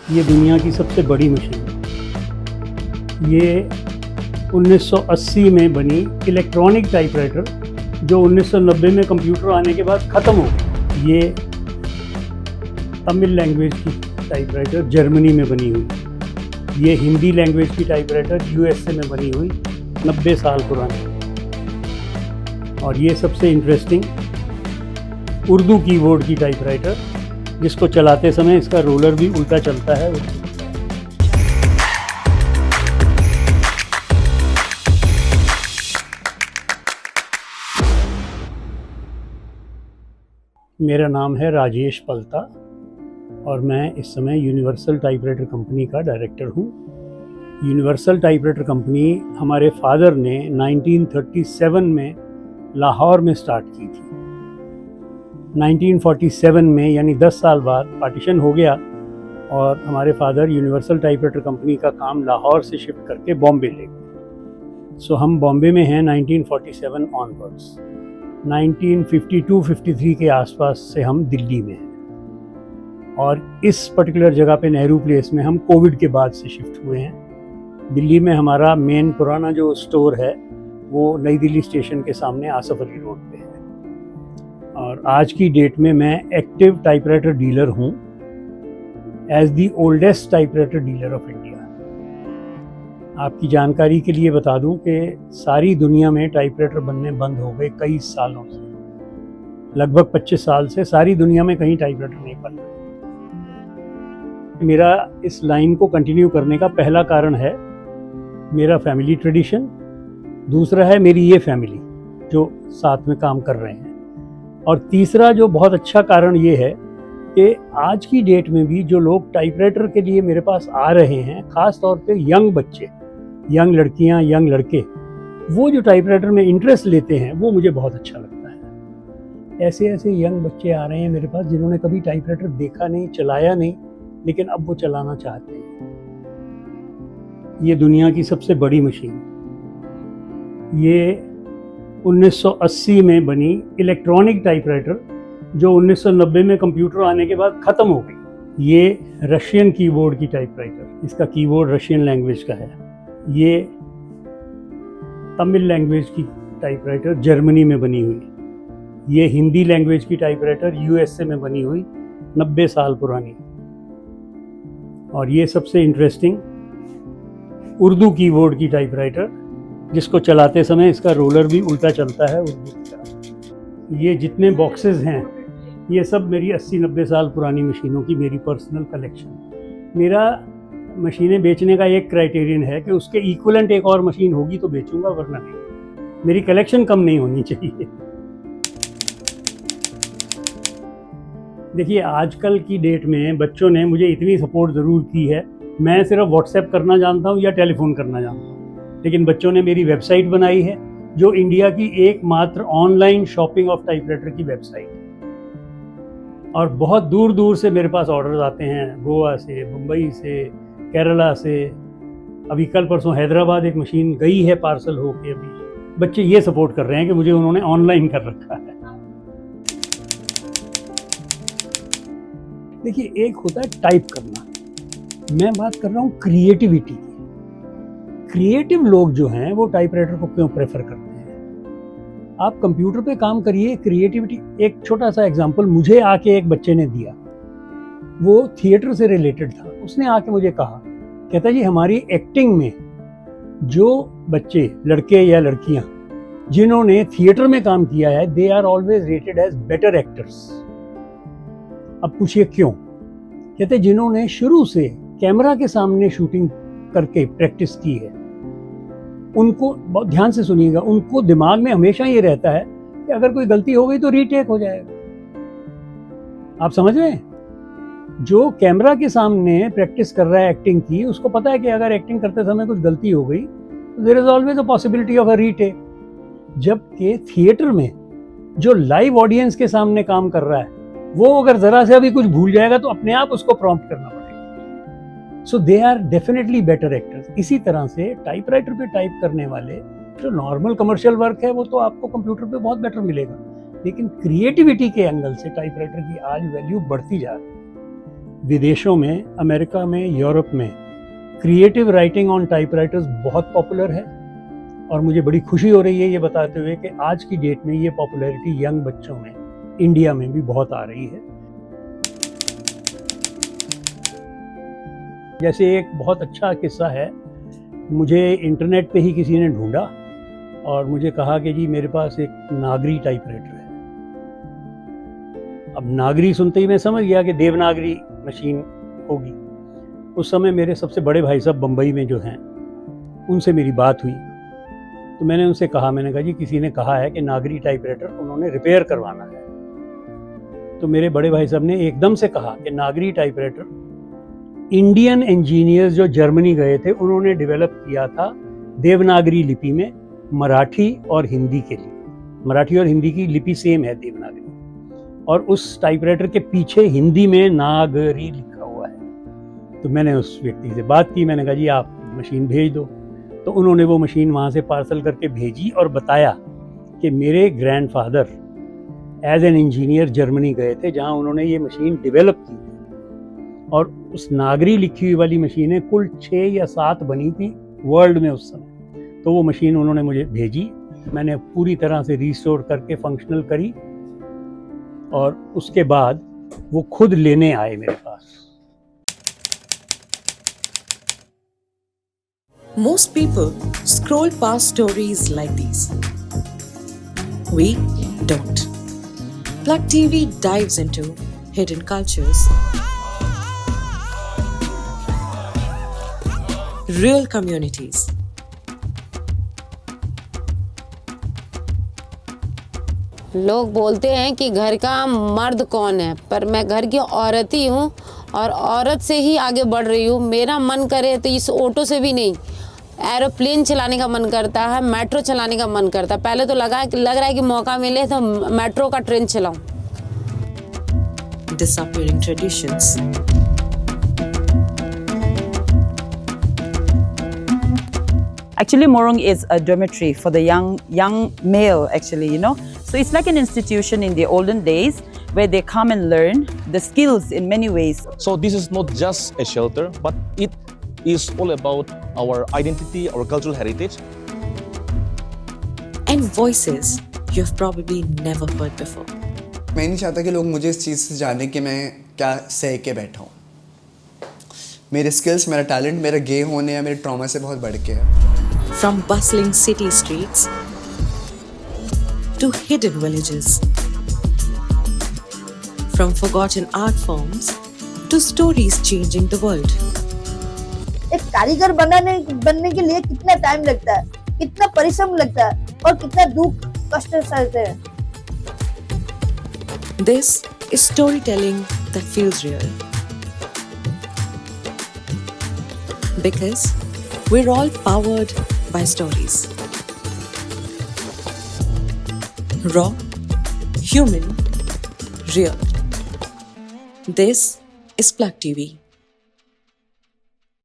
ये दुनिया की सबसे बड़ी मशीन है। ये 1980 में बनी इलेक्ट्रॉनिक टाइपराइटर जो 1990 में कंप्यूटर आने के बाद ख़त्म हो गई। ये तमिल लैंग्वेज की टाइपराइटर जर्मनी में बनी हुई। ये हिंदी लैंग्वेज की टाइपराइटर यूएसए में बनी हुई, 90 साल पुरानी। और ये सबसे इंटरेस्टिंग उर्दू कीबोर्ड की टाइपराइटर, जिसको चलाते समय इसका रोलर भी उल्टा चलता है। मेरा नाम है राजेश पलता और मैं इस समय यूनिवर्सल टाइपराइटर कंपनी का डायरेक्टर हूँ। यूनिवर्सल टाइपराइटर कंपनी हमारे फादर ने 1937 में लाहौर में स्टार्ट की थी। 1947 में यानी 10 साल बाद पार्टीशन हो गया और हमारे फादर यूनिवर्सल टाइपराइटर कंपनी का काम लाहौर से शिफ्ट करके बॉम्बे ले गए। सो हम बॉम्बे में हैं 1947 ऑनवर्ड्स। 1952-53 के आसपास से हम दिल्ली में हैं और इस पर्टिकुलर जगह पे नेहरू प्लेस में हम कोविड के बाद से शिफ्ट हुए हैं। दिल्ली में हमारा मेन पुराना जो स्टोर है वो नई दिल्ली स्टेशन के सामने आसफ अली रोड पे है। और आज की डेट में मैं एक्टिव टाइपराइटर डीलर हूँ as the oldest typewriter dealer of India. आपकी जानकारी के लिए बता दूं कि सारी दुनिया में टाइपराइटर बनने बंद हो गए कई सालों से, लगभग 25 साल से सारी दुनिया में कहीं टाइपराइटर नहीं बन रहे। मेरा इस लाइन को कंटिन्यू करने का पहला कारण है मेरा फैमिली ट्रेडिशन, दूसरा है मेरी ये फैमिली जो साथ में काम कर रहे हैं, और तीसरा जो बहुत अच्छा कारण ये है कि आज की डेट में भी जो लोग टाइपराइटर के लिए मेरे पास आ रहे हैं, ख़ास तौर पे यंग बच्चे, यंग लड़कियां, यंग लड़के, वो जो टाइपराइटर में इंटरेस्ट लेते हैं वो मुझे बहुत अच्छा लगता है। ऐसे ऐसे यंग बच्चे आ रहे हैं मेरे पास जिन्होंने कभी टाइपराइटर देखा नहीं, चलाया नहीं, लेकिन अब वो चलाना चाहते हैं। ये दुनिया की सबसे बड़ी मशीन, ये 1980 में बनी इलेक्ट्रॉनिक टाइपराइटर जो 1990 में कंप्यूटर आने के बाद ख़त्म हो गई। ये रशियन कीबोर्ड की टाइपराइटर, इसका कीबोर्ड रशियन लैंग्वेज का है। ये तमिल लैंग्वेज की टाइपराइटर जर्मनी में बनी हुई। ये हिंदी लैंग्वेज की टाइपराइटर यूएसए में बनी हुई, 90 साल पुरानी। और ये सबसे इंटरेस्टिंग उर्दू कीबोर्ड की टाइपराइटर, जिसको चलाते समय इसका रोलर भी उल्टा चलता है उर्दू की तरह। ये जितने बॉक्सेस हैं ये सब मेरी 80-90 साल पुरानी मशीनों की मेरी पर्सनल कलेक्शन। मेरा मशीनें बेचने का एक क्राइटेरियन है कि उसके इक्विवेलेंट एक और मशीन होगी तो बेचूंगा, वरना नहीं। मेरी कलेक्शन कम नहीं होनी चाहिए। देखिए, आजकल की डेट में बच्चों ने मुझे इतनी सपोर्ट ज़रूर की है। मैं सिर्फ व्हाट्सएप करना जानता हूँ या टेलीफोन करना जानता हूँ, लेकिन बच्चों ने मेरी वेबसाइट बनाई है जो इंडिया की एकमात्र ऑनलाइन शॉपिंग ऑफ टाइपराइटर की वेबसाइट है। और बहुत दूर दूर से मेरे पास ऑर्डर्स आते हैं, गोवा से, मुंबई से, केरला से। अभी कल परसों हैदराबाद एक मशीन गई है पार्सल होके। अभी बच्चे ये सपोर्ट कर रहे हैं कि मुझे उन्होंने ऑनलाइन कर रखा है। देखिए, एक होता है टाइप करना, मैं बात कर रहा हूँ क्रिएटिविटी की। क्रिएटिव लोग जो हैं वो टाइपराइटर को क्यों प्रेफर करते हैं? आप कंप्यूटर पे काम करिए, क्रिएटिविटी। एक छोटा सा एग्जांपल मुझे आके एक बच्चे ने दिया, वो थिएटर से रिलेटेड था। उसने आके मुझे कहा, कहता जी हमारी एक्टिंग में जो बच्चे, लड़के या लड़कियां जिन्होंने थिएटर में काम किया है, they are always rated as better actors. अब पूछिए क्यों? कहते जिन्होंने शुरू से कैमरा के सामने शूटिंग करके प्रैक्टिस की है, उनको, बहुत ध्यान से सुनिएगा, उनको दिमाग में हमेशा ये रहता है कि अगर कोई गलती हो गई तो रीटेक हो जाएगा। आप समझ रहे हैं? जो कैमरा के सामने प्रैक्टिस कर रहा है एक्टिंग की, उसको पता है कि अगर एक्टिंग करते समय कुछ गलती हो गई तो there is always a possibility of a retake. जबकि थिएटर में जो लाइव ऑडियंस के सामने काम कर रहा है, वो अगर जरा से भी कुछ भूल जाएगा तो अपने आप उसको प्रॉम्प्ट करना पड़ेगा। So they are definitely better actors. इसी तरह से टाइपराइटर पे टाइप करने वाले, जो नॉर्मल कमर्शियल वर्क है वो तो आपको कंप्यूटर पे बहुत बेटर मिलेगा, लेकिन क्रिएटिविटी के एंगल से टाइपराइटर की आज वैल्यू बढ़ती जा रही है। विदेशों में, अमेरिका में, यूरोप में क्रिएटिव राइटिंग ऑन टाइपराइटर्स बहुत पॉपुलर है। और मुझे बड़ी खुशी हो रही है ये बताते हुए कि आज की डेट में ये पॉपुलैरिटी यंग बच्चों में, इंडिया में भी बहुत आ रही है। जैसे एक बहुत अच्छा किस्सा है, मुझे इंटरनेट पे ही किसी ने ढूंढा और मुझे कहा कि जी मेरे पास एक नागरी टाइपराइटर है। अब नागरी सुनते ही मैं समझ गया कि देवनागरी मशीन होगी। उस समय मेरे सबसे बड़े भाई साहब बम्बई में जो हैं, उनसे मेरी बात हुई तो मैंने उनसे कहा, मैंने कहा जी किसी ने कहा है कि नागरी टाइपराइटर उन्होंने रिपेयर करवाना है। तो मेरे बड़े भाई साहब ने एकदम से कहा कि नागरी टाइपराइटर इंडियन इंजीनियर्स जो जर्मनी गए थे उन्होंने डेवलप किया था देवनागरी लिपि में, मराठी और हिंदी के लिए। मराठी और हिंदी की लिपि सेम है देवनागरी, और उस टाइपराइटर के पीछे हिंदी में नागरी लिखा हुआ है। तो मैंने उस व्यक्ति से बात की, मैंने कहा जी आप मशीन भेज दो। तो उन्होंने वो मशीन वहाँ से पार्सल करके भेजी और बताया कि मेरे grandfather as an engineer Germany गए थे जहाँ उन्होंने ये मशीन डेवलप की थी, और उस नागरी लिखी हुई वाली मशीनें कुल 6 या 7 बनी थी वर्ल्ड में उस समय। तो वो मशीन उन्होंने मुझे भेजी, मैंने पूरी तरह से रिस्टोर करके फंक्शनल करी, और उसके बाद वो खुद लेने आए मेरे पास। Most people scroll past stories like these. We don't. Plug TV dives into hidden cultures, real communities, लोग बोलते हैं कि घर का मर्द कौन है, पर मैं घर की औरत ही हूँ और औरत से ही आगे बढ़ रही हूँ। मेरा मन करे तो इस ऑटो से भी नहीं, एरोप्लेन चलाने का मन करता है, मेट्रो चलाने का मन करता है। पहले तो लग रहा है कि मौका मिले तो मेट्रो का train चलाऊं। disappearing traditions, Actually, Morung is a dormitory for the young male, actually, you know. So it's like an institution in the olden days where they come and learn the skills in many ways. So this is not just a shelter, but it is all about our identity, our cultural heritage. and voices you have probably never heard before. मैं नहीं चाहता कि लोग मुझे इस चीज़ से जाने कि मैं क्या सह के बैठा हूँ। मेरे स्किल्स, मेरा टैलेंट, मेरा गे होने या मेरे ट्रॉमा से बहुत बढ़ के है। From bustling city streets to hidden villages, from forgotten art forms to stories changing the world. एक कारीगर बनने के लिए कितना टाइम लगता है, कितना परिश्रम लगता है और कितना दुख कष्ट सहते हैं। This is storytelling that feels real. Because we're all powered by stories. Raw, human, real. This is Plug TV.